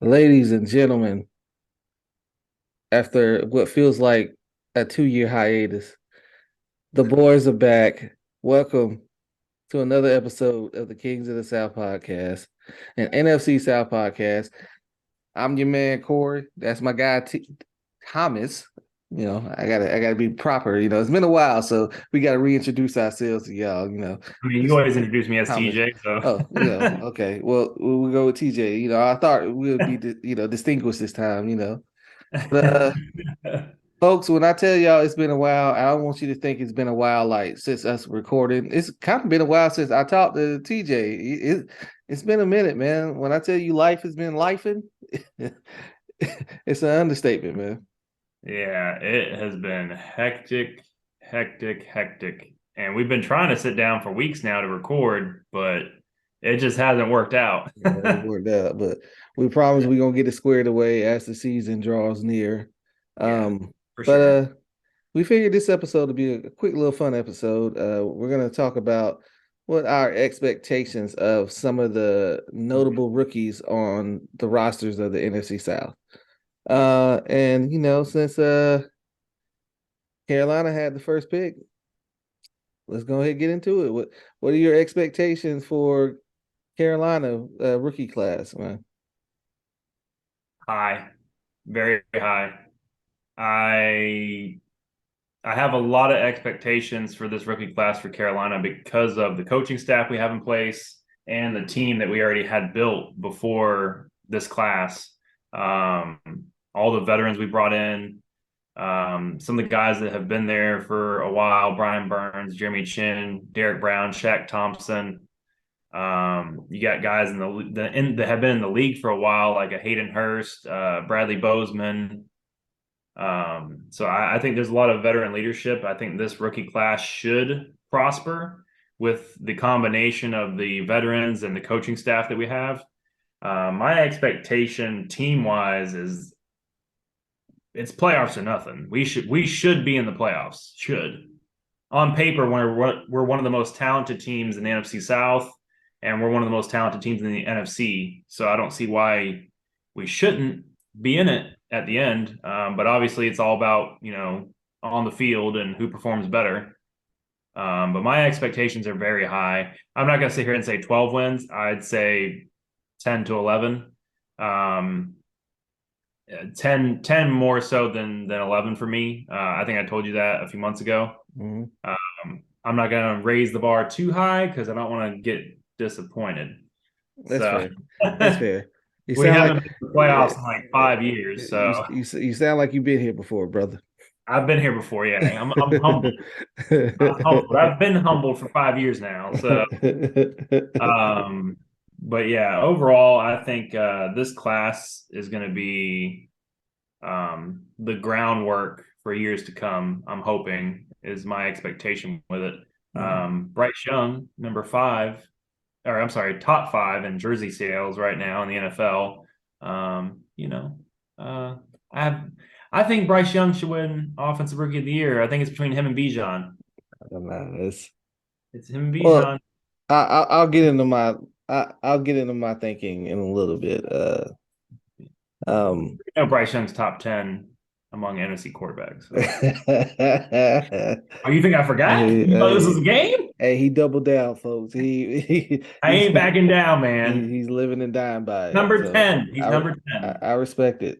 Ladies and gentlemen, after what feels like a 2-year hiatus, the boys are back. Welcome to another episode of the Kings of the South podcast, an NFC South podcast. I'm your man Cory. That's my guy Thomas. I gotta be proper. It's been a while, so we gotta reintroduce ourselves to y'all. I mean, you This always introduce me as Thomas. TJ, so Oh, okay. Well, we'll go with TJ. I thought we would be, distinguished this time. But folks, when I tell y'all it's been a while, I don't want you to think it's been a while like since us recording. It's kind of been a while since I talked to TJ. It's been a minute, man. When I tell you life has been lifing, it's an understatement, man. yeah, it has been hectic, hectic, hectic. And we've been trying to sit down for weeks now to record, but it just hasn't worked out. Yeah, it worked out, but we promise we're gonna get it squared away as the season draws near. Yeah, for But sure. we figured this episode to be a quick little fun episode. We're gonna talk about what our expectations of some of the notable rookies on the rosters of the NFC South. And since Carolina had the first pick, let's go ahead and get into it. What are your expectations for Carolina rookie class, man? High, very high. I I have a lot of expectations for this rookie class for Carolina because of the coaching staff we have in place and the team that we already had built before this class. Um, all the veterans we brought in, some of the guys that have been there for a while: Brian Burns, Jeremy Chin, Derek Brown, Shaq Thompson. You got guys that have been in the league for a while, like a Hayden Hurst, Bradley Bozeman. So I think there's a lot of veteran leadership. I think this rookie class should prosper with the combination of the veterans and the coaching staff that we have. My expectation team wise is it's playoffs or nothing. We should be in the playoffs. Should on paper we're one of the most talented teams in the NFC South, and we're one of the most talented teams in the NFC. So I don't see why we shouldn't be in it at the end. But obviously, it's all about on the field and who performs better. But my expectations are very high. I'm not going to sit here and say 12 wins. I'd say 10 to 11. 10 more so than 11 for me. I think I told you that a few months ago. Mm-hmm. I'm not going to raise the bar too high because I don't want to get disappointed. That's So fair. That's fair. You we sound like haven't made the playoffs in like 5 years. So you sound like you've been here before, brother. I've been here before. Yeah, I'm humble. I'm humbled. I've been humbled for 5 years now. So, um, but yeah, overall, I think this class is going to be the groundwork for years to come. I'm hoping is my expectation with it. Bryce Young, number 5, or I'm sorry, top 5 in jersey sales right now in the NFL. I have. I think Bryce Young should win Offensive Rookie of the Year. I think it's between him and Bijan. I don't know. It's him and Well, Bijan. I'll get into I'll get into my thinking in a little bit. Um, Bryce Young's top 10 among NFC quarterbacks. So. hey, Oh, you think I forgot? You thought this was a game? hey, he doubled down, folks. I ain't backing down, man. He's living and dying by it. Number So 10. He's number 10. I respect it.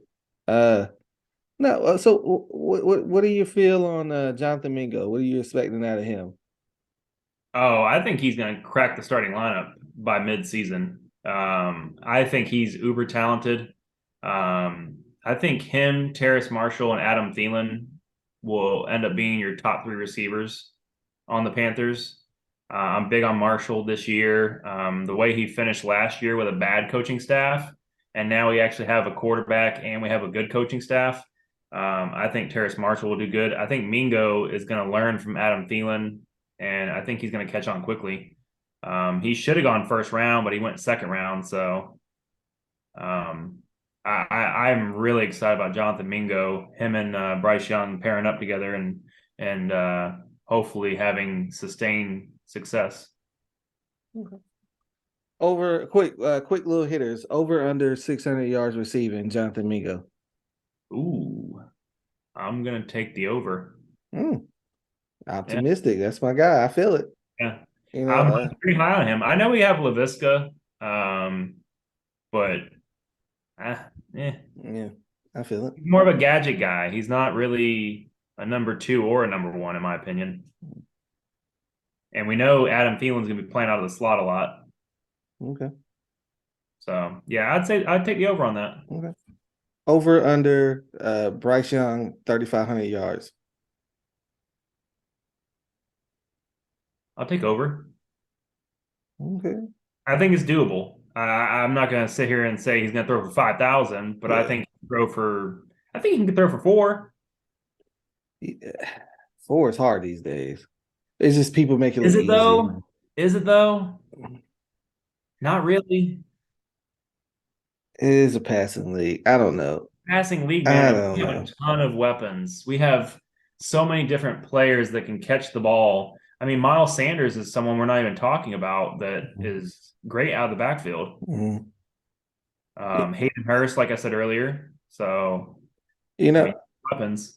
No. So what do you feel on Jonathan Mingo? What are you expecting out of him? Oh, I think he's going to crack the starting lineup by mid-season. I think he's uber talented. I think him, Terrace Marshall, and Adam Thielen will end up being your top 3 receivers on the Panthers. I'm big on Marshall this year. The way he finished last year with a bad coaching staff, and now we actually have a quarterback and we have a good coaching staff. I think Terrace Marshall will do good. I think Mingo is going to learn from Adam Thielen and I think he's going to catch on quickly. He should have gone first round, but he went second round. So um, I'm really excited about Jonathan Mingo, him and Bryce Young pairing up together and hopefully having sustained success. Okay. Over quick little hitters. Over under 600 yards receiving. Jonathan Mingo. Ooh, I'm going to take the over. Mm, Yeah, optimistic. That's my guy. I feel it. yeah. You know. I'm pretty high on him. I know we have LaVisca, but uh, eh. Yeah, I feel it. He's more of a gadget guy. He's not really a number two or a number one, in my opinion. And we know Adam Thielen's going to be playing out of the slot a lot. Okay. So yeah, I'd say I'd take the over on that. Okay. Over under Bryce Young 3,500 yards. I'll take over. Okay. I think it's doable. I'm not going to sit here and say he's going to throw for 5,000, but I Yeah. think he can throw for. I think he can throw for four. Yeah. 4 is hard these days. It's just people make it Is look it easy. though? Is it though? Not really. It is a passing league. I don't know. Passing league, man. I I mean, don't we have a know. ton of weapons. We have so many different players that can catch the ball. I mean, Miles Sanders is someone we're not even talking about that is great out of the backfield. Mhm. Hayden Hurst, like I said earlier. So, You I mean, know, weapons.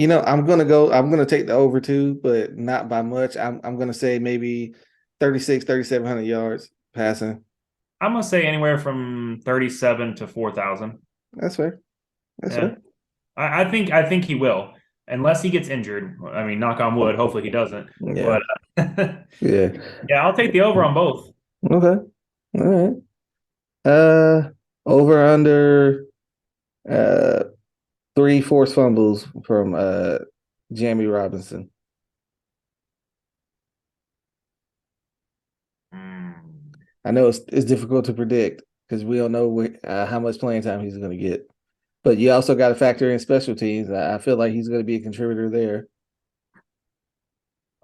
I'm gonna take the over too, but not by much. I'm gonna say maybe 36, 3,700 yards passing. I'm gonna say anywhere from 37 to 4,000. That's fair. That's Yeah, fair. I think he will, unless he gets injured. I mean, knock on wood. Hopefully he doesn't. Yeah. But yeah, Yeah. I'll take the over on both. Okay. All right. Uh over under uh 3 forced fumbles from Jamie Robinson. Mm. I know it's difficult to predict because we don't know how much playing time he's going to get. But you also got to factor in special teams. I feel like he's going to be a contributor there.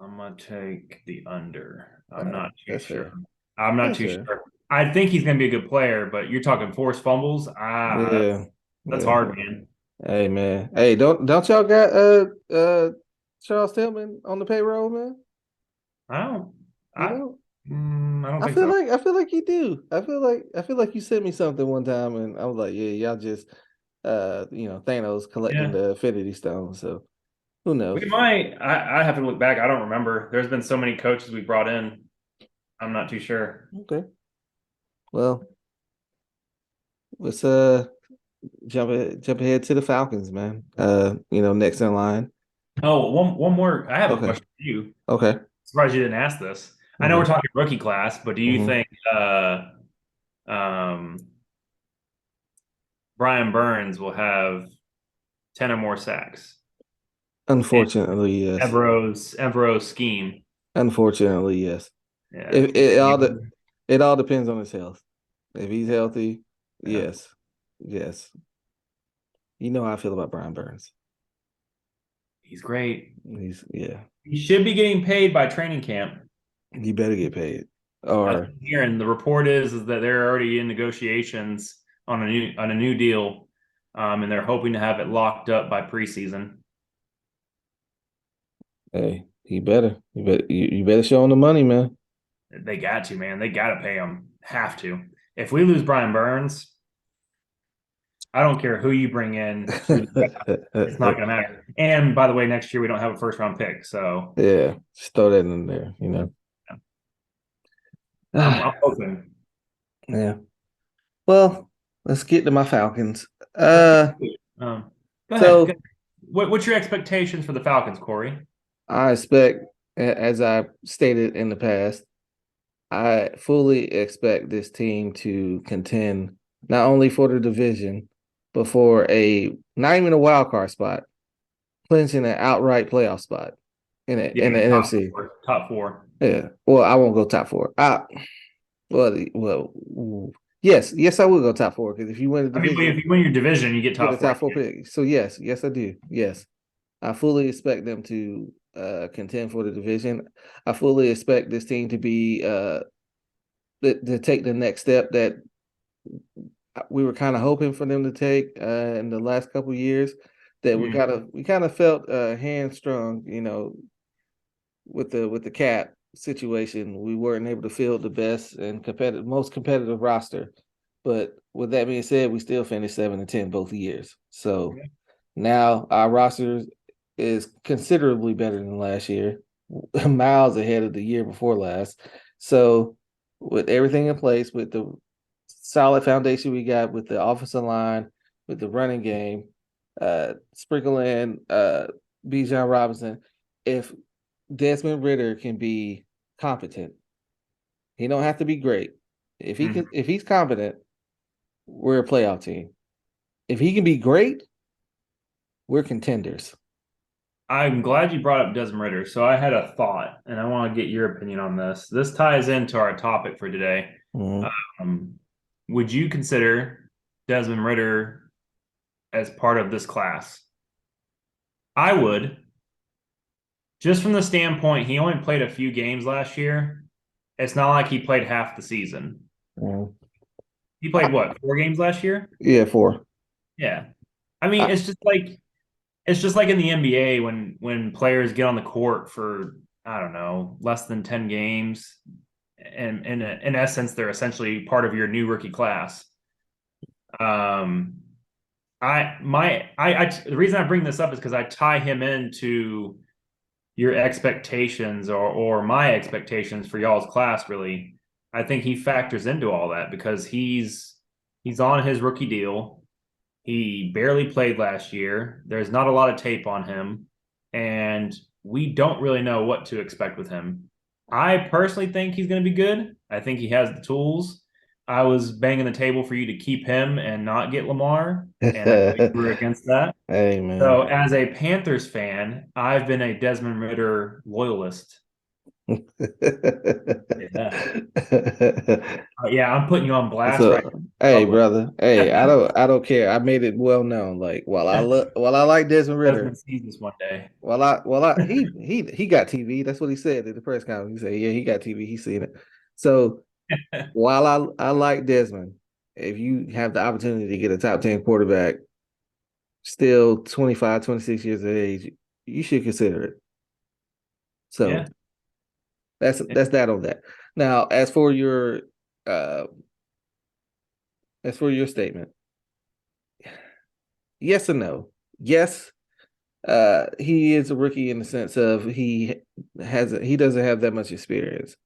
I'm gonna take the under. I'm not too That's sure. fair. I'm not That's too fair. sure. I think he's gonna be a good player, but you're talking forced fumbles. Yeah. That's Yeah. hard, man. Hey man. Hey, don't y'all got Charles Tillman on the payroll, man? I don't. You I. know? I don't think so. I feel like you do. I feel like you sent me something one time and I was like, yeah, y'all just Thanos collecting Yeah, the Infinity Stone. So who we knows? might. I have to look back. I don't remember. There's been so many coaches we brought in. I'm not too sure. Okay. Well, let's jump ahead to the Falcons, man. Next in line. Oh, one more. I have a Okay. question for you. Okay. Surprised you didn't ask this. I know we're Okay. talking rookie class, but do you Hmm. think um, Brian Burns will have 10 or more sacks in Unfortunately, yes. Evro's scheme? Unfortunately, yes. Yeah. It all depends on his health. If he's healthy, Yeah. yes. Yes. You know how I feel about Brian Burns. He's great. Yeah. He should be getting paid by training camp. You better get paid. That's Or what I'm hearing. The report is that they're already in negotiations on a new deal, and they're hoping to have it locked up by preseason. hey, you better show him the money, man. They got to, man. They got to pay him. Have to. If we lose Brian Burns, I don't care who you bring in. It's not going to matter. And by the way, next year we don't have a first round pick, so Yeah, just throw that in there. I'm hoping. Yeah. Well, let's get to my Falcons. Let's get Uh, to it. Go ahead. Go so ahead. What's your expectations for the Falcons, Cory? I expect, as I stated in the past, I fully expect this team to contend not only for the division, but for not even a wild card spot, clinching an outright playoff spot Yeah, in the top NFC. four. Top four. Yeah. Well, I won't go top four. Well, yes, I will go top four because if you win the I mean, if division, you win your division, you get you get top a four. top four pick. So yes, I do. Yes, I fully expect them to contend for the division. I fully expect this team to be to take the next step that we were kind of hoping for them to take in the last couple of years. That Mm, we kind of felt hamstrung, with the cap situation. We weren't able to field the best and most competitive roster. But with that being said, we still finished 7-10 both years. So yeah. now our roster is considerably better than last year, miles ahead of the year before last. So with everything in place, with the solid foundation we got with the offensive line, with the running game, sprinkle in Bijan Robinson. If Desmond Ritter can be competent, he don't have to be great. Mm. If he's competent, we're a playoff team. If he can be great, we're contenders. I'm glad you brought up Desmond Ritter. So I had a thought, and I want to get your opinion on this. This ties into our topic for today. Mm-hmm. Um, would you consider Desmond Ritter as part of this class? I would, just from the standpoint he only played a few games last year. It's not like he played half the season. Mm-hmm. He played what, 4 games last year? Yeah, 4. Yeah. I mean, I, it's just like in the NBA when players get on the court for I don't know less than 10 games, and in essence they're essentially part of your new rookie class. Um, the reason I bring this up is because I tie him into your expectations or my expectations for y'all's class. Really, I think he factors into all that because he's on his rookie deal. He barely played last year. There's not a lot of tape on him, and we don't really know what to expect with him. I personally think he's going to be good. I think he has the tools. I was banging the table for you to keep him and not get Lamar, and I know you were against that. hey man. So, as a Panthers fan, I've been a Desmond Ritter loyalist. Yeah, yeah, I'm putting you on blast right So, now hey, in public. brother. Hey, I don't care. I made it well known. Like, while I like Desmond Ritter, Desmond sees this one day. he got TV. That's what he said at the press conference. He said, yeah, he got TV. He's seen it. So while I like Desmond, if you have the opportunity to get a top 10 quarterback, still 25, 26 years of age, you should consider it. So Yeah. that's that on that. Now, uh as for your statement, yes or no? Yes, he is a rookie in the sense of he doesn't have that much experience.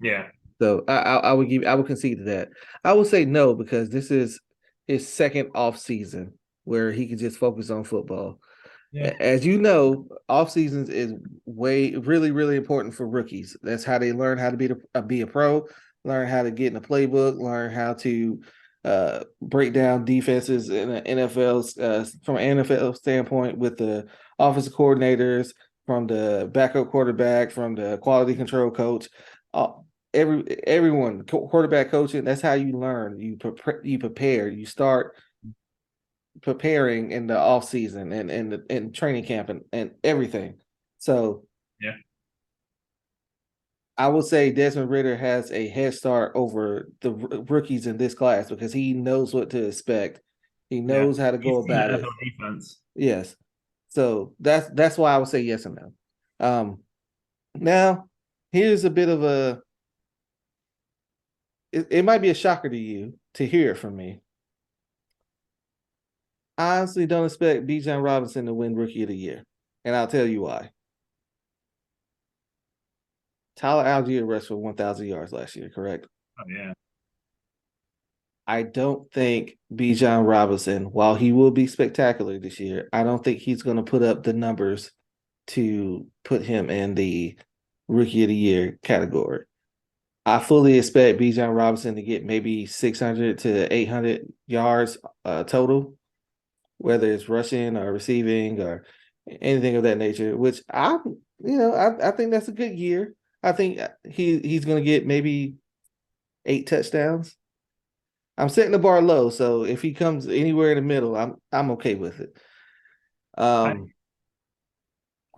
Yeah. So I would concede to that. I would say no because this is his second off season where he can just focus on football. Yeah. As you know, off seasons is really important for rookies. That's how they learn how to be a pro, learn how to get in the playbook, learn how to break down defenses in the NFL from an NFL standpoint with the offensive coordinators, from the backup quarterback, from the quality control coach. Uh, everyone quarterback coaching. That's how you learn. You prepare. You start preparing in the off season and training camp and everything. So Yeah. I would say Desmond Ritter has a head start over the rookies in this class because he knows what to expect. He Yeah. knows how to go He's seen the about it. NFL defense. Yes. So that's why I would say yes and no. Now here's a bit of it might be a shocker to you to hear it from me. I honestly don't expect Bijan Robinson to win Rookie of the Year, and I'll tell you why. Tyler Algier rushed for 1,000 yards last year, correct? Oh, yeah. I don't think Bijan Robinson, while he will be spectacular this year, I don't think he's going to put up the numbers to put him in the Rookie of the Year category. I fully expect Bijan Robinson to get maybe 600 to 800 yards total, whether it's rushing or receiving or anything of that nature. Which I think that's a good year. I think he's going to get maybe 8 touchdowns. I'm setting the bar low, so if he comes anywhere in the middle, I'm okay with it. I, Um,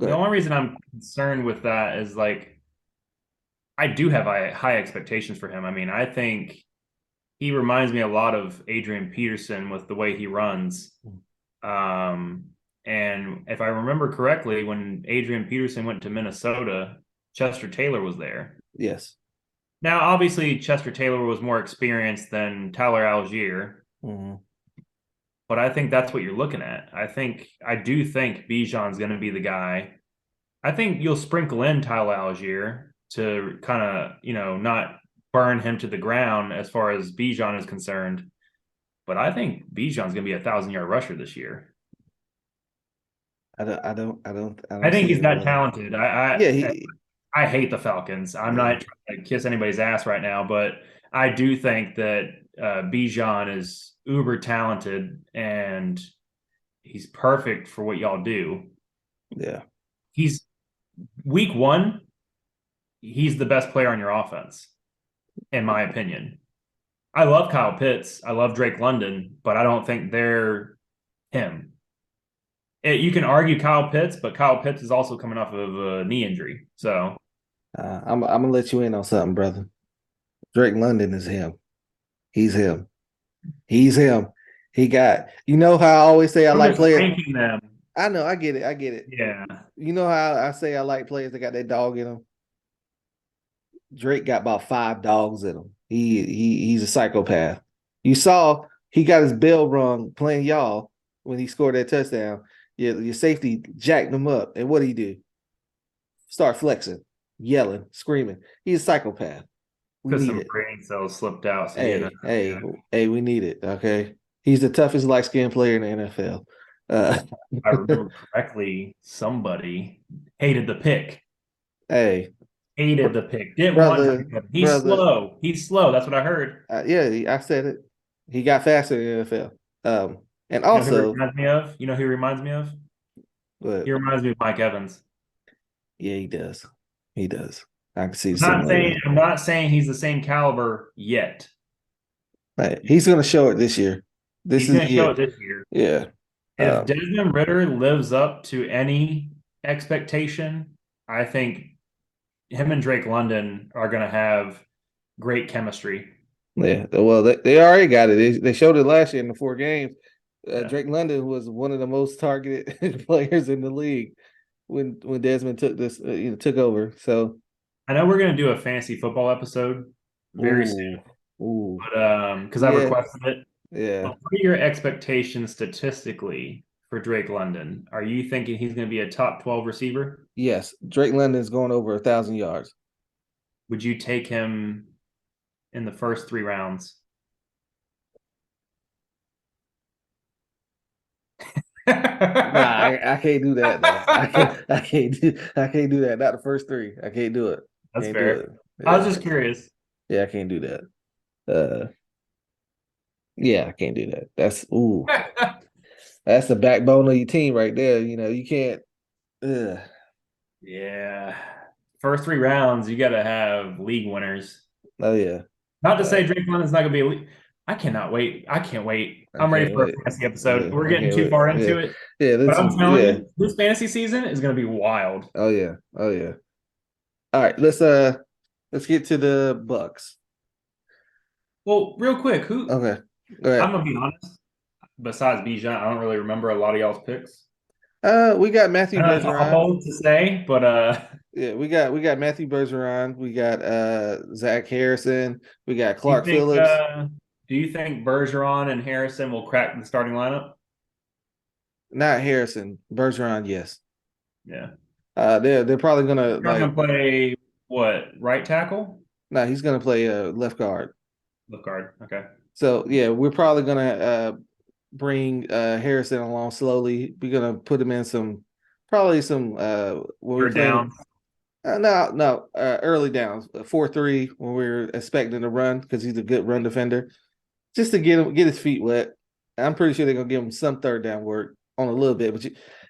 The But only reason I'm concerned with that is like I do have high expectations for him. I mean, I think he reminds me a lot of Adrian Peterson with the way he runs. Um, and if I remember correctly, when Adrian Peterson went to Minnesota, Chester Taylor was there. yes. Now, obviously, Chester Taylor was more experienced than Tyler Algier, Mm-hmm. but I think that's what you're looking at. I do think Bijan's going to be the guy. I think you'll sprinkle in Tyler Algier to kind of, not burn him to the ground as far as Bijan is concerned. But I think Bijan's going to be 1,000-yard rusher this year. I I don't think see he's it, that brother. talented. Yeah, I hate the Falcons. I'm yeah, not trying to kiss anybody's ass right now, but I do think that Bijan is uber talented and he's perfect for what y'all do. yeah. He's week one, he's the best player on your offense, in my opinion. I love Kyle Pitts. I love Drake London, but I don't think they're him. You can argue Kyle Pitts, but Kyle Pitts is also coming off of a knee injury. So I'm gonna let you in on something, brother. Drake London is him. He's him. He's him. He got. You know how I always say I I'm like just players. ranking them. I know. I get it. I get it. Yeah. You know how I say I like players that got that dog in them. Drake got about 5 dogs in him. He's a psychopath. You saw he got his bell rung playing y'all when he scored that touchdown. Your safety jacked him up, and what did he do? Start flexing, yelling, screaming. He's a psychopath. We Because need some it. brain cells slipped out. So yeah, Hey, hey, hey, we need it. Okay. He's the toughest light skinned player in the NFL. Uh, if I remember correctly, somebody hated the pick. hey, Hated br- the pick. Didn't want brother, Drake. He's brother. slow. He's slow. That's what I heard. Yeah, I said it. He got faster in the NFL. And You know who he also, reminds me of? You know who he reminds me of? but He reminds me of Mike Evans. yeah, he does. He does. I can see the I'm not saying similarity. I'm not saying he's the same caliber yet. Right. He's going to show it this year. This He's is going the to show year. it this year. Yeah. If Um, Desmond Ritter lives up to any expectation, I think him and Drake London are going to have great chemistry. yeah. Well, they already got it. They showed it last year in the 4 games. Yeah. Drake London was one of the most targeted players in the league when Desmond took took over. So, I know we're going to do a fantasy football episode very soon, ooh, ooh, but because I yeah, requested it. yeah, But what are your expectations statistically for Drake London? Are you thinking he's going to be a top 12 receiver? yes. Drake London's going over 1,000 yards. Would you take him in the first 3 rounds? Nah, I can't do that though. I can't do that. Not the first three. I can't do it. That's Can't do it. fair. I was Yeah, just curious. yeah, I can't do that. Uh, yeah, I can't do that. That's the backbone of your team right there. You can't. Uh, Yeah. First 3 rounds, you got to have league winners. oh yeah, Not to uh, say Drake London's not going to be a league. I cannot wait. I can't wait. I I'm ready can't for a wait. fantasy episode. Yeah, We're I getting can't too wait. far Yeah, into it, yeah. but This I'm is telling yeah. you, this fantasy season is going to be wild. Oh yeah. Oh yeah. All right, let's get to the Bucks. Well, real quick, Okay, go I'm ahead. going to be honest. Besides Bijan, I don't really remember a lot of y'all's picks. We got I Matthew know it's Bergeron. awful to say, but Yeah, we got Matthew Bergeron. We got Zach Harrison. We got do you Clark think Phillips. Bergeron and Harrison will crack the starting lineup? Not Harrison. Bergeron, yes. Yeah. They're probably gonna You're like. going to play what? Right tackle? No, he's gonna play left guard. Left guard. Okay. So yeah, we're probably gonna bring Harrison along slowly. We're gonna put him in probably some when we're Third playing. down. No, early downs, 4-3 when we're expecting to run because he's a good run defender, just to get his feet wet. I'm pretty sure they're gonna give him some third down work on a little bit,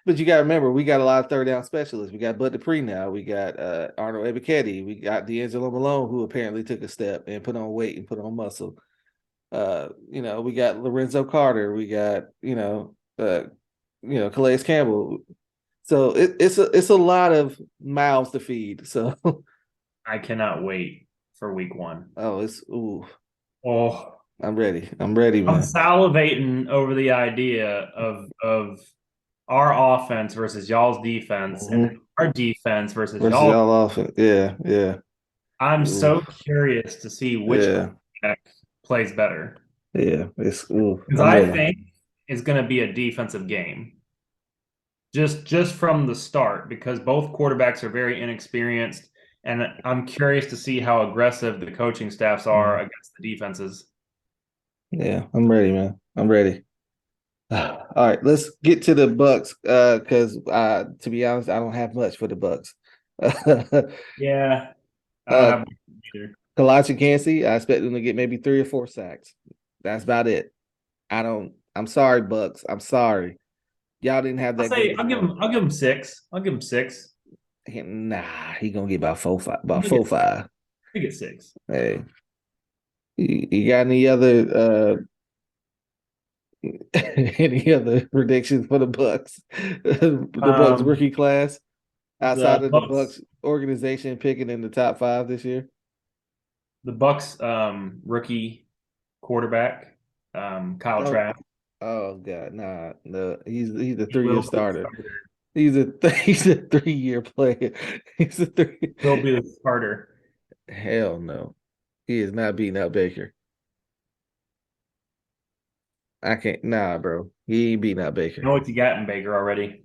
but you got to remember we got a lot of third down specialists. We got Bud Dupree now. We got Arnold Ebiketie. We got D'Angelo Malone, who apparently took a step and put on weight and put on muscle. We got Lorenzo Carter. We got Calais Campbell. So it's a lot of mouths to feed. So I cannot wait for week one. it's ooh, Oh, I'm ready. I'm ready, I'm man. salivating over the idea of our offense versus y'all's defense, and then Hmm. our defense versus Versus y'all. y'all offense. Yeah, yeah. I'm Ooh, so curious to see which yeah, quarterback plays better yeah. It's ooh, because I'm I ready. think it's going to be a defensive game just from the start because both quarterbacks are very inexperienced, and I'm curious to see how aggressive the coaching staffs are Mhm. against the defenses. Yeah, I'm ready, man. I'm ready. All right, let's get to the Bucks. Because to be honest, I don't have much for the Bucks. Yeah, I don't uh, have either. Kalachi Kansey, I expect them to get maybe 3 or 4 sacks. That's about it. I don't. I'm sorry, Bucks. I'm sorry. Y'all didn't have I'll that great say of a run. I'll give him six. I'll give him six. Nah, he gonna get about 4, 5, about He'll get four, six. 5. He'll get six. Hey, you got any other any other predictions for the Bucks? The Bucks Um, rookie class the outside of the Bucks Bucks organization picking in the top 5 this year. the Bucks rookie quarterback, Kyle Oh, Trask. oh God, nah, no, he's a He 3 year will be the starter. starter. He's a 3 year player. He's a three. Will be the starter. Hell no, he is not beating out Baker. I can't. Nah, bro, he ain't beating out You Baker. know what you got in Baker already.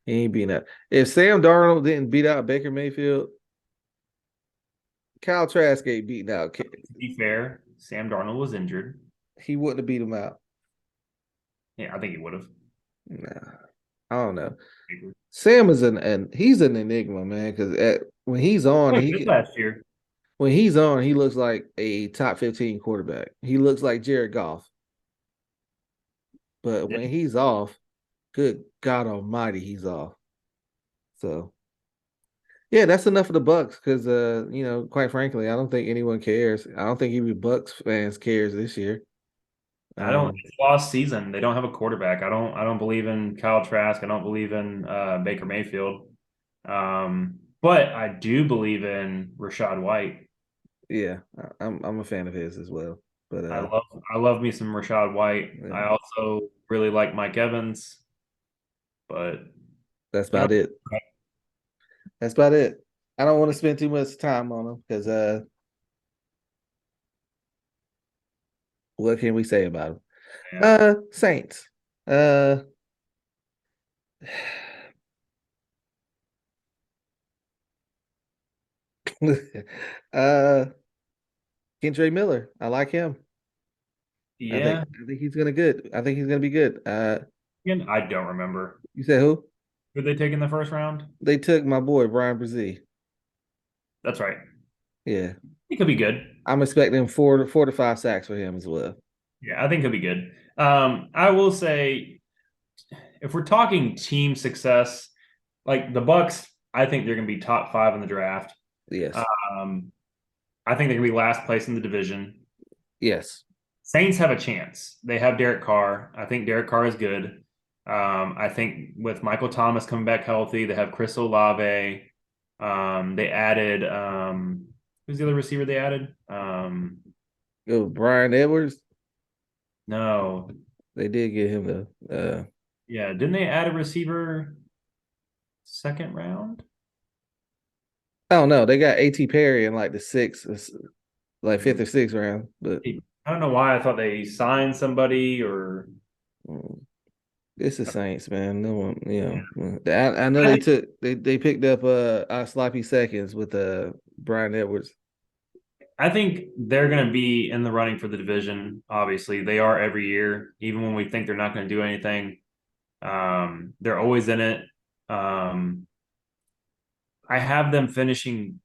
He ain't beating out. If Sam Darnold didn't beat out Baker Mayfield, Kyle Trask ain't beating out. To be fair, Sam Darnold was injured. He wouldn't have beat him out. Yeah, I think he would have. Nah, I don't know. Sam is and he's an enigma, man. Because when he's on, Oh, he did last year. when he's on, he looks like a top 15 quarterback. He looks like Jared Goff. But Did when he's off, good God Almighty, he's off. So yeah, that's enough of the Bucks. Because quite frankly, I don't think anyone cares. I don't think even Bucks fans cares this year. I don't. Um, It's lost season. They don't have a quarterback. I don't believe in Kyle Trask. I don't believe in Baker Mayfield. But I do believe in Rashad White. yeah, I'm a fan of his as well. But I love I love me some Rashad White. I yeah, also really like Mike Evans, but that's they're about it. That's about it. I don't want to spend too much time on him because what can we say about him? yeah. Saints. Uh, uh, Kendra Miller. I like him. Yeah. I think he's gonna good. I think he's gonna be good. Again, I don't remember. You said who? Who they take in the first round? They took my boy Brian Brzee. That's right. Yeah, He could be good. I'm expecting 4 to 5 sacks for him as well. Yeah, I think he'll be good. I will say if we're talking team success, like the Bucks, I think they're going to be top five in the draft. Yes, Um, I think they're going to be last place in the division. yes. Saints have a chance. They have Derek Carr. I think Derek Carr is good. I think with Michael Thomas coming back healthy, they have Chris Olave. They added who's the other receiver they added? Oh, Brian Edwards. No, They did get him the. yeah, didn't they add a receiver second round? I don't know. They got A.T. Perry in like the sixth, like fifth Hmm. or sixth round, but I don't know why I thought they signed somebody or mm, it's the Saints, man. No one, yeah. I know I they think took they picked up our sloppy seconds with Brian Edwards. I think they're going to be in the running for the division. Obviously, they are every year, even when we think they're not going to do anything. They're always in it. Um, I have them finishing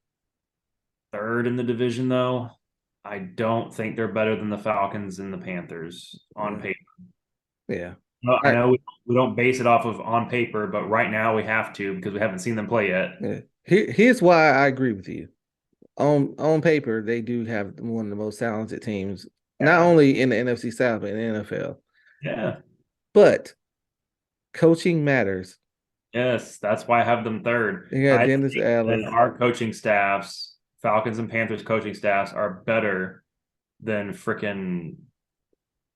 third in the division, though. I don't think they're better than the Falcons and the Panthers on Yeah, paper. yeah. Well, I I, know we don't base it off of on paper, but right now we have to because we haven't seen them play yet. yeah. Here's why I agree with you. On paper, they do have one of the most talented teams, not Yeah. only in the NFC South but in the NFL. Yeah. But coaching matters. Yes, that's why I have them third. You got I Dennis think that Allen. our coaching staffs, Falcons and Panthers coaching staffs, are better than freaking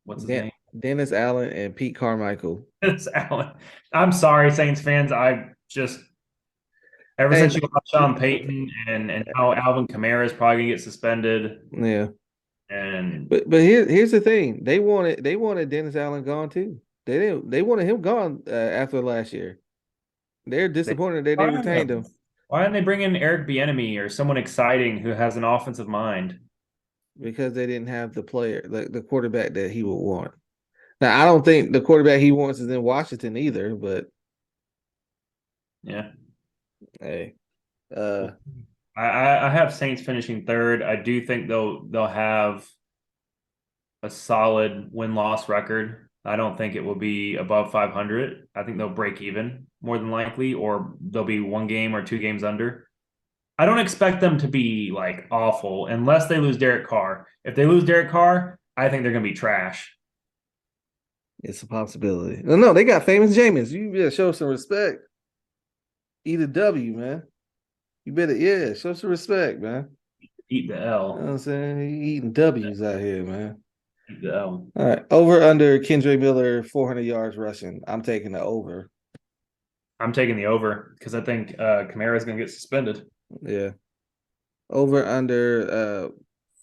what's his name? Dennis Allen and Pete Carmichael. It's Allen. I'm sorry, Saints fans. I just ever Hey, since you watched Sean Payton and how Alvin Kamara is probably gonna get suspended, yeah, and but here's the thing. They wanted Dennis Allen gone too. They wanted him gone after last year. They're they disappointed that they fired retained him. him Why didn't they bring in Eric Bieniemy or someone exciting who has an offensive mind? because they didn't have the player, the quarterback that he would want. Now, I don't think the quarterback he wants is in Washington either, but Yeah. hey, uh, I have Saints finishing third. I do think they'll have a solid win-loss record. I don't think it will be above 500. I think they'll break even more than likely, or they'll be one game or two games under. I don't expect them to be like awful unless they lose Derek Carr. If they lose Derek Carr, I think they're going to be trash. it's a possibility. No, they got famous Jameis. You better show some respect. Eat a W, man. You better, yeah, show some respect, man. Eat the You know what L. I'm saying? You eating W's out here, man. Eat the L. All right. Over under Kendra Miller, 400 yards rushing. I'm taking the over. I'm taking the over because I think Kamara is going to get suspended. Yeah. Over under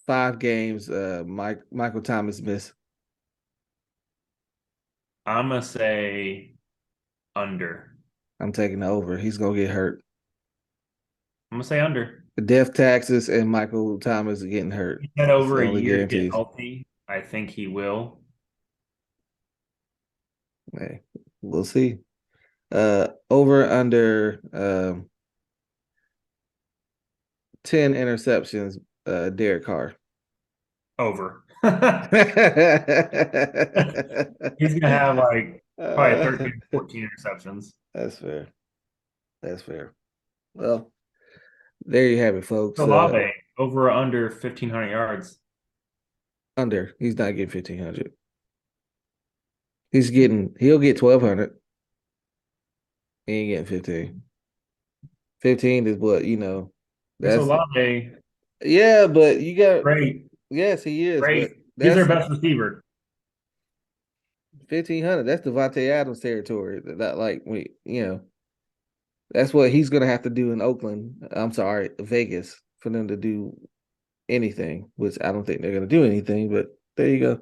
5 games, Michael Thomas missed. I'm going to say under. I'm taking the over. He's gonna get hurt. I'm going to say under. The death taxes and Michael Thomas getting hurt. He had It's the over a only year to get guarantees. healthy. I think he will. Hey, we'll see. Over under 10 interceptions, Derek Carr. Over. uh, He's going to have like probably 13, 14 interceptions. that's fair. That's fair. Well, there you have it, folks. Olave over or under 1,500 yards. Under. He's not getting 1,500. He'll get 1,200. He ain't getting 15. 15 is what, Chris that's, Olave, yeah, but you got, great, yes, he is, but great. He's their that's best receiver. 1,500. That's Devontae Adams territory. That, like, that's what he's going to have to do in Oakland. I'm sorry, Vegas, for them to do anything, which I don't think they're going to do anything, but there you go.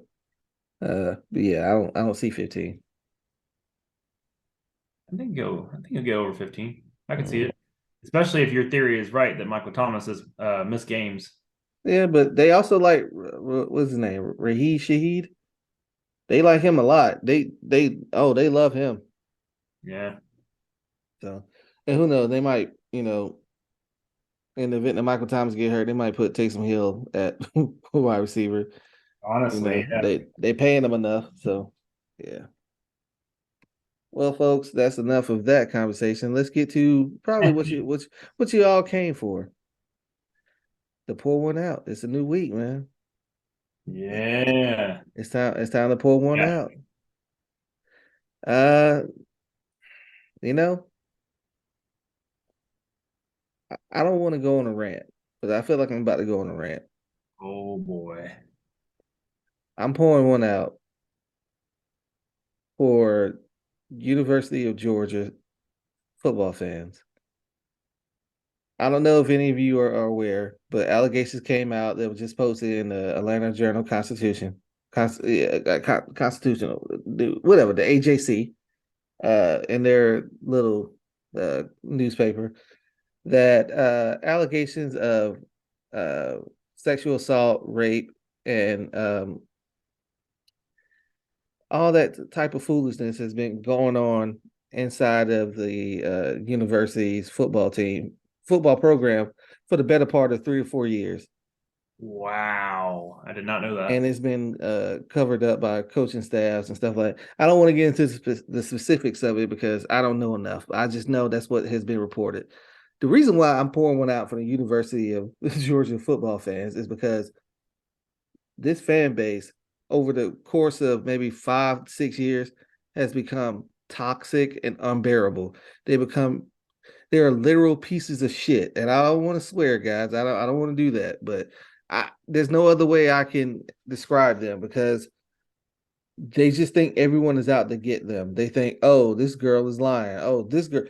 But yeah, I don't see 15. I think he'll go over 15. I can see Mm. it. Especially if your theory is right that Michael Thomas has missed games. Yeah, but they also like what's his name? Raheed Shaheed. They like him a lot. They love him. Yeah. So, and who knows? They might, in the event that Michael Thomas get hurt, they might put Taysom Hill at wide receiver. Honestly, yeah. They paying him enough. So, yeah. Well, folks, that's enough of that conversation. Let's get to probably what you all came for. To pour one out. It's a new week, man. Yeah. It's time to pour one Yeah. out. Uh, you know, I don't want to go on a rant, but I feel like I'm about to go on a rant. Oh boy. I'm pouring one out for University of Georgia football fans. I don't know if any of you are aware, but allegations came out that was just posted in the Atlanta Journal Constitution, Constitutional, whatever, the AJC, in their little newspaper, that allegations of uh, sexual assault, rape, and all that type of foolishness has been going on inside of the university's football program for the better part of 3 or 4 years. Wow. I did not know And that. it's been covered up by coaching staffs and stuff like that. I don't want to get into the specifics of it because I don't know enough. I just know that's what has been reported. The reason why I'm pouring one out for the University of Georgia football fans is because this fan base over the course of maybe 5, 6 years has become toxic and unbearable. They become they are literal pieces of shit. And I don't want to swear, guys. I don't want to do that, but there's no other way I can describe them because they just think everyone is out to get them. They think, oh, this girl is lying. Oh, this girl,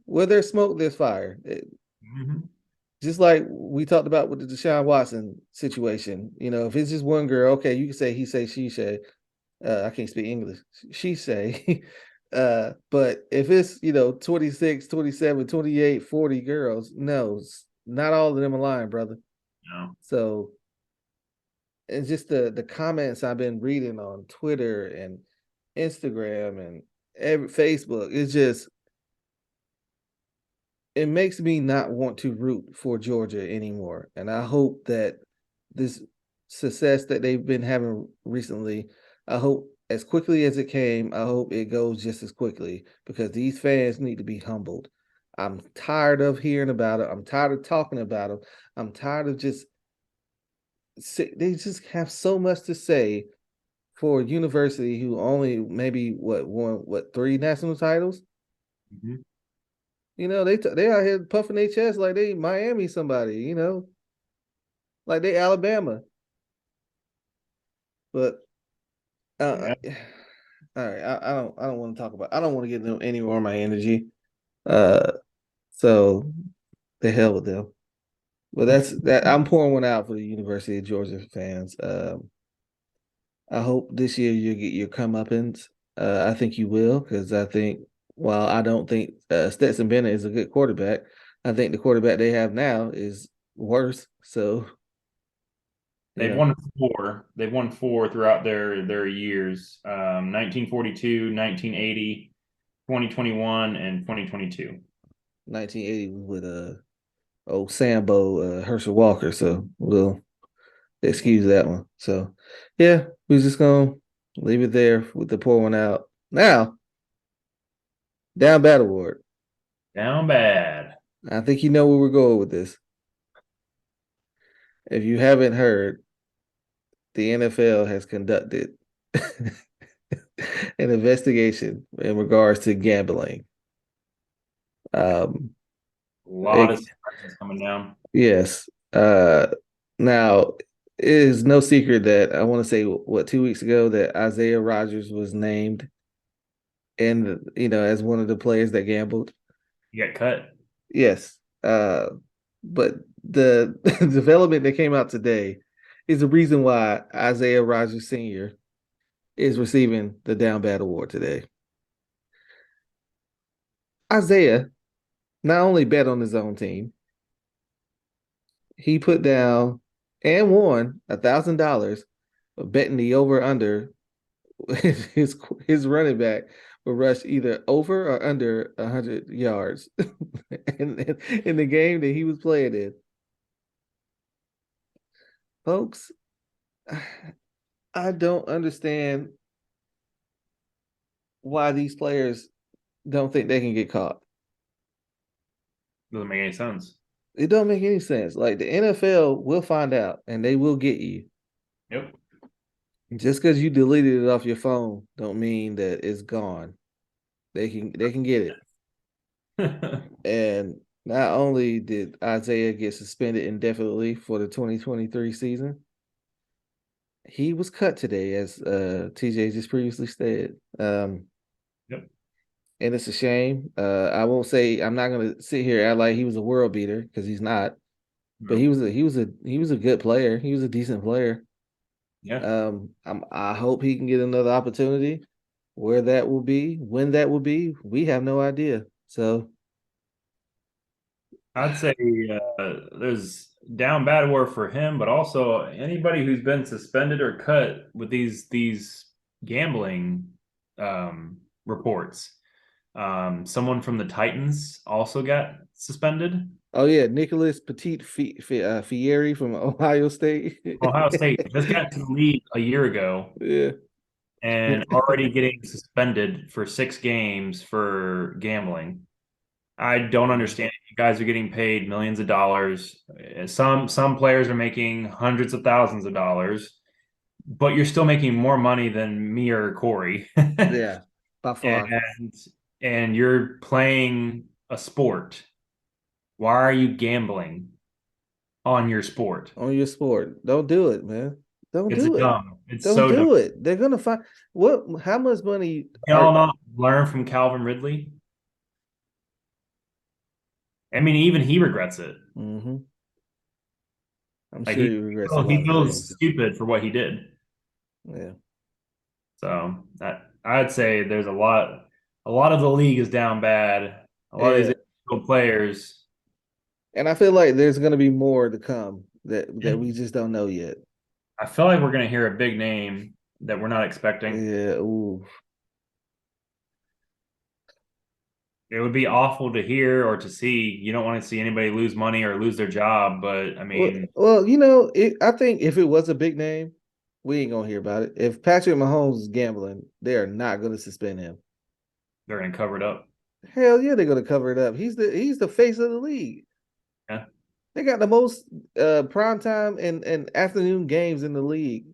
where there's smoke, there's fire. Mm-hmm. Just like we talked about with the Deshaun Watson situation. If it's just one girl, okay, you can say he say, she say. I can't speak English. She say. But if it's, 26, 27, 28, 40 girls, no, not all of them are lying, brother. No. So it's just the comments I've been reading on Twitter and Instagram and Facebook. It's just it makes me not want to root for Georgia anymore. And I hope that this success that they've been having recently, I hope as quickly as it came, I hope it goes just as quickly because these fans need to be humbled. I'm tired of hearing about it. I'm tired of talking about it. I'm tired of they just have so much to say for a university who only maybe won three national titles. Mm-hmm. They out here puffing their chest like they Miami somebody. Like they Alabama. But Yeah. all right, I don't want to talk about. I don't want to get them any more of my energy. Uh, so the hell with them. But that's that. I'm pouring one out for the University of Georgia fans. I hope this year you get your comeuppance. I think you will because I think while I don't think Stetson Bennett is a good quarterback, I think the quarterback they have now is worse. So you They've know, won four. They've won four throughout their years. 1942, 1980, 2021, and 2022. 1980 was with old Sambo Herschel Walker. So we'll excuse that one. So yeah, we're just gonna leave it there with the pour one out. Now, down bad award. Down bad. I think you know where we're going with this. If you haven't heard, the NFL has conducted an investigation in regards to gambling. Um, A lot of it, surprises coming down. yes. Now it is no secret that I want to say 2 weeks ago that Isaiah Rogers was named and as one of the players that gambled. You got cut. Yes. But the development that came out today is the reason why Isaiah Rogers Sr. is receiving the Down Bad Award today. Isaiah not only bet on his own team, he put down and won $1,000 betting the over under his his running back will rush either over or under 100 yards in the game that he was playing in. Folks, I don't understand why these players don't think they can get caught. Doesn't make any sense. It don't make any sense. Like the NFL will find out and they will get you. Yep. Just because you deleted it off your phone don't mean that it's gone. They can get it. And not only did Isaiah get suspended indefinitely for the 2023 season, he was cut today, as TJ just previously said. Yep. And it's a shame. I won't say I'm not gonna sit here and act like he was a world beater because he's not. But No. he was a good player. He was a decent player. Yeah. I hope he can get another opportunity. Where that will be, when that will be, we have no idea. So I'd say there's down bad award for him, but also anybody who's been suspended or cut with these gambling reports. Someone from the Titans also got suspended. oh yeah, Nicholas Fieri from Ohio State. Ohio State just got to the league a year ago Yeah. and already getting suspended for 6 games for gambling. I don't understand it. You guys are getting paid millions of dollars. Some players are making hundreds of thousands of dollars, but you're still making more money than me or Cory. Yeah. by far. and you're playing a sport, why are you gambling on your sport? On your sport. Don't do it, man. Don't It's do it. dumb. It's Don't so dumb. do it. They're gonna find what how much money Can are y'all not learn from Calvin Ridley? I mean, even he regrets it. hmm I'm Like sure he regrets a lot he of feels things. stupid for what he did. Yeah. So that I'd say there's a lot of the league is down bad. A lot of these Yeah. individual players. And I feel like there's gonna be more to come that we just don't know yet. I feel like we're gonna hear a big name that we're not expecting. Yeah, ooh. It would be awful to hear or to see. You don't want to see anybody lose money or lose their job, but I mean, Well, I think if it was a big name, we ain't gonna hear about it. If Patrick Mahomes is gambling, they are not gonna suspend him. they're gonna cover it up. Hell yeah, they're gonna cover it up. He's the face of the league. Yeah. They got the most prime time and afternoon games in the league.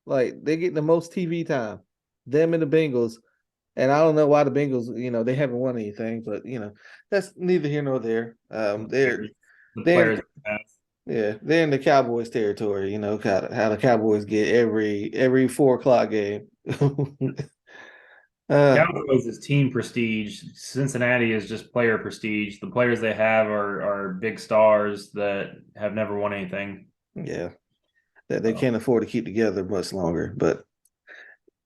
Like they get the most TV time. Them and the Bengals. And I don't know why the Bengals, they haven't won anything, but that's neither here nor there. The They're players have. yeah, they're in the Cowboys territory, how the Cowboys get every 4 o'clock game. uh Cowboys is team prestige. Cincinnati is just player prestige. The players they have are big stars that have never won anything. yeah, they So can't afford to keep together much longer, but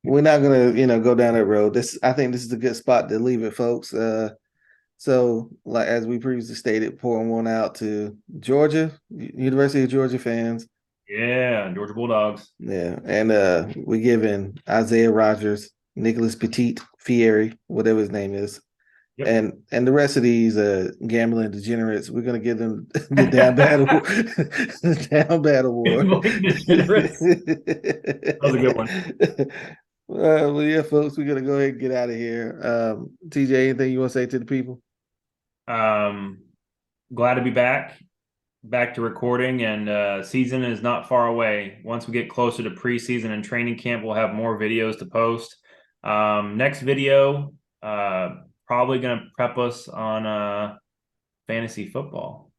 we're not gonna, go down that road. I think this is a good spot to leave it, folks. So like as we previously stated, pouring one out to Georgia, University of Georgia fans. yeah, Georgia Bulldogs. Yeah, and we're giving Isaiah Rogers, Nicholas Petit, Fieri, whatever his name is, Yep. and the rest of these gambling degenerates, we're gonna give them the down bad award, the down bad award. Gambling degenerates. That was a good one. Well, yeah, folks, we're gonna go ahead and get out of here. TJ, anything you want to say to the people? Um, glad to be back to recording, and season is not far away. Once we get closer to preseason and training camp, we'll have more videos to post. Next video, probably going to prep us on fantasy football.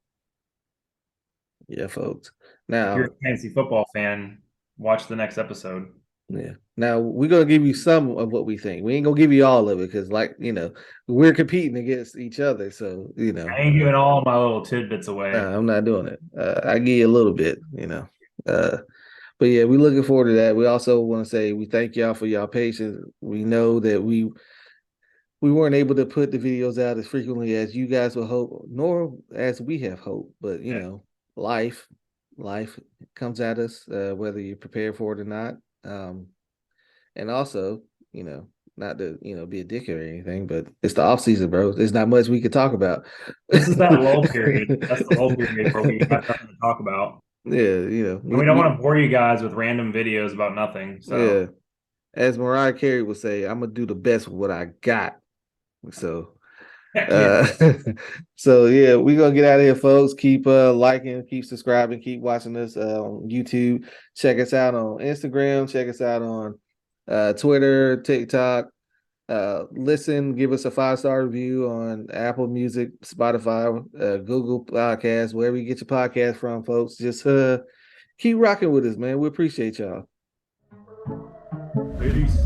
Yeah, folks. If you're Now, a fantasy football fan, watch the next episode. yeah. Now we're gonna give you some of what we think. We ain't gonna give you all of it because, we're competing against each other. So, I ain't giving all my little tidbits away. I'm not doing it. I give you a little bit, but yeah, we're looking forward to that. We also want to say we thank y'all for y'all patience. We know that we weren't able to put the videos out as frequently as you guys would hope, nor as we have hoped. But Yeah. life, life comes at us, whether you're prepared for it or not. And also, not to be a dick or anything, but it's the off season, bro. There's not much we could talk about. This is that lull period. That's the lull period where we have nothing to talk about. Yeah, And we don't want to bore you guys with random videos about nothing. So, yeah. As Mariah Carey would say, I'm gonna do the best with what I got. So heck yeah. uh so yeah, we're gonna get out of here, folks. Keep liking, keep subscribing, keep watching us on YouTube. Check us out on Instagram, check us out on Twitter, TikTok. Listen, give us a 5-star review on Apple Music, Spotify, Google Podcasts, wherever you get your podcast from, folks. Just keep rocking with us, man. We appreciate y'all. Peace.